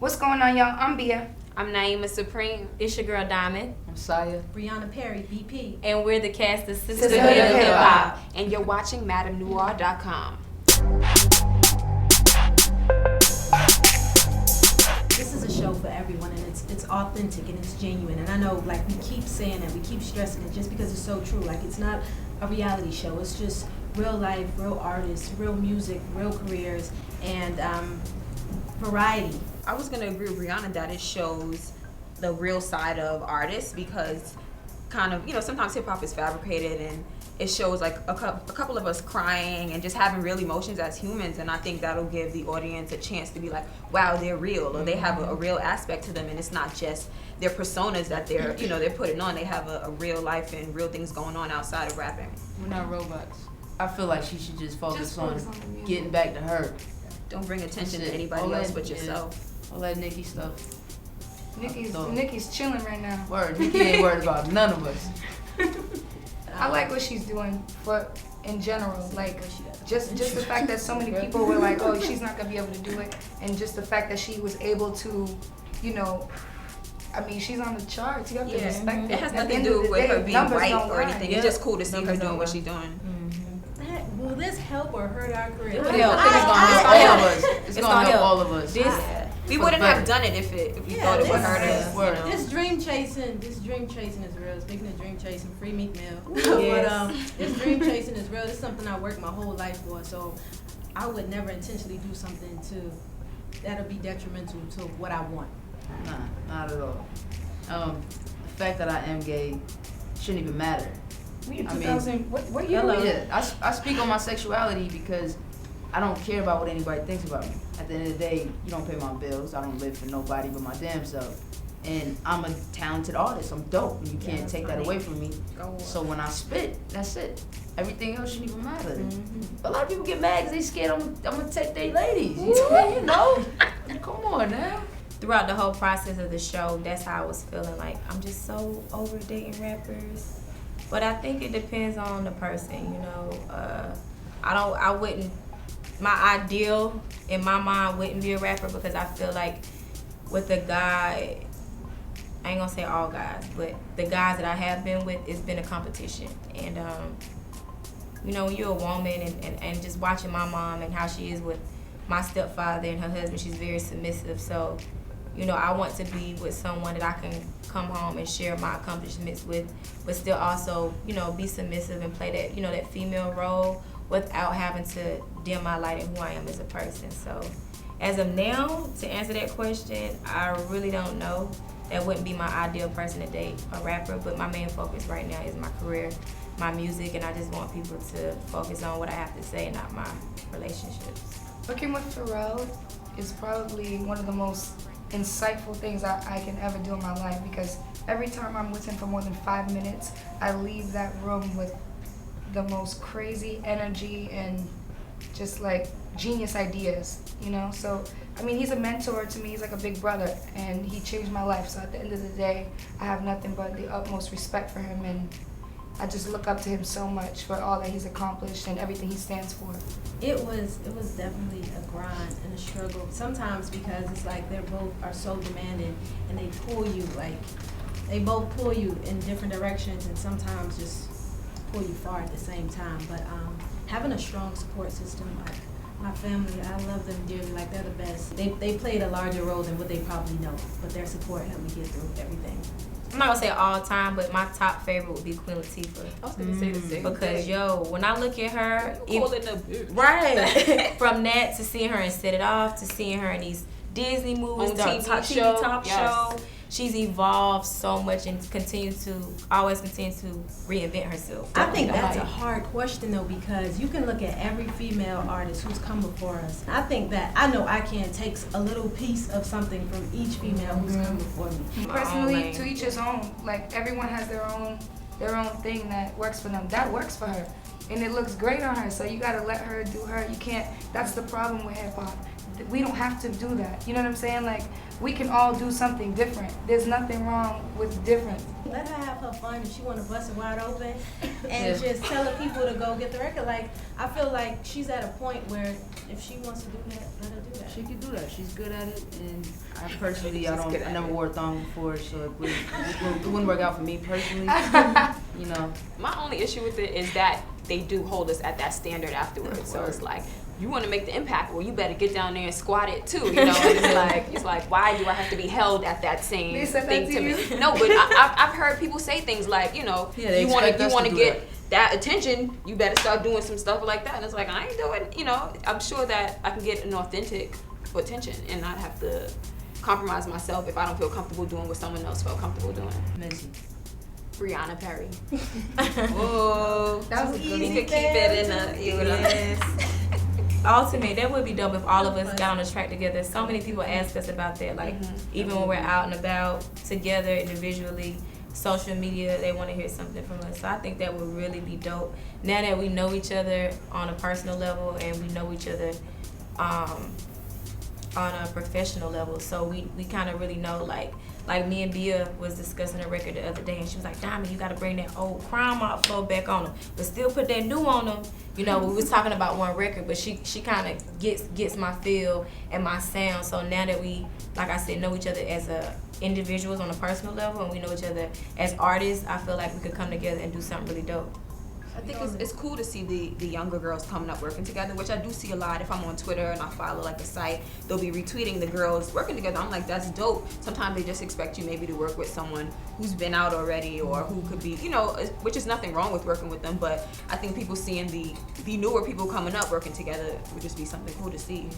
What's going on, y'all? I'm Bia. I'm Naima Supreme. It's your girl Diamond. I'm Saya. Brianna Perry, BP. And we're the cast of Sisterhood Sisterhood of of Hip Hop. And you're watching MadameNoire.com. This is a show for everyone, and it's authentic and it's genuine. And I know, like, we keep saying it, we keep stressing it, just because it's so true. Like, it's not a reality show. It's just real life, real artists, real music, real careers, and variety. I was going to agree with Brianna that it shows the real side of artists because kind of, sometimes hip-hop is fabricated and it shows like a couple of us crying and just having real emotions as humans, and I think that'll give the audience a chance to be like, wow, they're real, or they have a real aspect to them, and it's not just their personas that they're putting on. They have a real life and real things going on outside of rapping. We're not robots. I feel like she should just focus on getting back to her. Don't bring attention to anybody else but yourself. All that Nicki stuff. Nicki's chilling right now. Word, Nicki ain't worried about none of us. I like what she's doing, but in general, like just the fact that so many people were like, oh, she's not gonna be able to do it, and just the fact that she was able to, I mean, she's on the charts. You have to respect it. It has nothing to do with her being white or anything. It's just cool to see her doing what she's doing. Will this help or hurt our career? It's gonna help all of us. We wouldn't have done it if we thought it would hurt us. This dream chasing is real. Speaking of dream chasing, free Meek Mill. Yes. But this dream chasing is real. It's something I worked my whole life for. So I would never intentionally do something that'll be detrimental to what I want. Nah, not at all. The fact that I am gay shouldn't even matter. What year were you? Yeah, I speak on my sexuality because I don't care about what anybody thinks about me. At the end of the day, you don't pay my bills. I don't live for nobody but my damn self. And I'm a talented artist. I'm dope. And you can't take that away from me. So when I spit, that's it. Everything else shouldn't even matter. A lot of people get mad because they scared I'm going to take their ladies. Come on now. Throughout the whole process of the show, that's how I was feeling. Like, I'm just so over dating rappers. But I think it depends on the person, my ideal in my mind wouldn't be a rapper because I feel like with a guy, I ain't gonna say all guys, but the guys that I have been with, it's been a competition. And, when you're a woman and just watching my mom and how she is with my stepfather and her husband, she's very submissive. So, I want to be with someone that I can come home and share my accomplishments with, but still also, be submissive and play that, that female role without having to dim my light in who I am as a person. So as of now, to answer that question, I really don't know. That wouldn't be my ideal person to date, a rapper, but my main focus right now is my career, my music, and I just want people to focus on what I have to say, not my relationships. Working with Pharrell is probably one of the most insightful things I can ever do in my life, because every time I'm with him for more than 5 minutes, I leave that room with the most crazy energy and just like genius ideas, So, I mean, he's a mentor to me. He's like a big brother, and he changed my life. So at the end of the day, I have nothing but the utmost respect for him, and I just look up to him so much for all that he's accomplished and everything he stands for. It was definitely a grind and a struggle. Sometimes because it's like they both are so demanding and they both pull you in different directions, and sometimes just pull you far at the same time. But having a strong support system, like my family, I love them dearly. Like, they're the best. They played a larger role than what they probably know, but their support helped me get through everything. I'm not gonna say all time, but my top favorite would be Queen Latifah. I was gonna say the same because thing. When I look at her, right, from that to seeing her in Set It Off, to seeing her in these Disney movies, on TV Talk Show, she's evolved so much and always continues to reinvent herself. I think that's a hard question though, because you can look at every female artist who's come before us. I think that I Can takes a little piece of something from each female who's come before me. Personally, to each his own. Like, everyone has their own thing that works for them. That works for her, and it looks great on her. So you gotta let her do her. You can't. That's the problem with hip hop. We don't have to do that. You know what I'm saying? Like, we can all do something different. There's nothing wrong with different. Let her have her fun if she want to bust it wide open and just telling people to go get the record. Like, I feel like she's at a point where if she wants to do that, let her do that. She can do that. She's good at it, and I personally, I never wore a thong before, so it wouldn't work out for me personally. You know. My only issue with it is that they do hold us at that standard afterwards. So it's like, you want to make the impact, well, you better get down there and squat it too, you know. And it's like, why do I have to be held at that same thing to me? No, but I've heard people say things like, you know, you want to get that attention, you better start doing some stuff like that. And it's like, I ain't doing, you know. I'm sure that I can get an authentic attention and not have to compromise myself if I don't feel comfortable doing what someone else felt comfortable doing. Missy. Brianna Perry. Whoa, That was a good you one. could keep it in the, you know. Yes. Ultimately, that would be dope if all of us got on the track together. So many people ask us about that, like even when we're out and about together individually, social media, they want to hear something from us. So I think that would really be dope. Now that we know each other on a personal level and we know each other on a professional level, so we kind of really know, like me and Bia was discussing a record the other day, and she was like, Diamond, you got to bring that old crime out flow back on them, but still put that new on them. You know, we was talking about one record, but she kind of gets my feel and my sound. So now that we, like I said, know each other as individuals on a personal level, and we know each other as artists, I feel like we could come together and do something really dope. I think it's cool to see the younger girls coming up working together, which I do see a lot. If I'm on Twitter and I follow like a site, they'll be retweeting the girls working together. I'm like, that's dope. Sometimes they just expect you maybe to work with someone who's been out already or who could be, you know, which is nothing wrong with working with them. But I think people seeing the newer people coming up working together would just be something cool to see.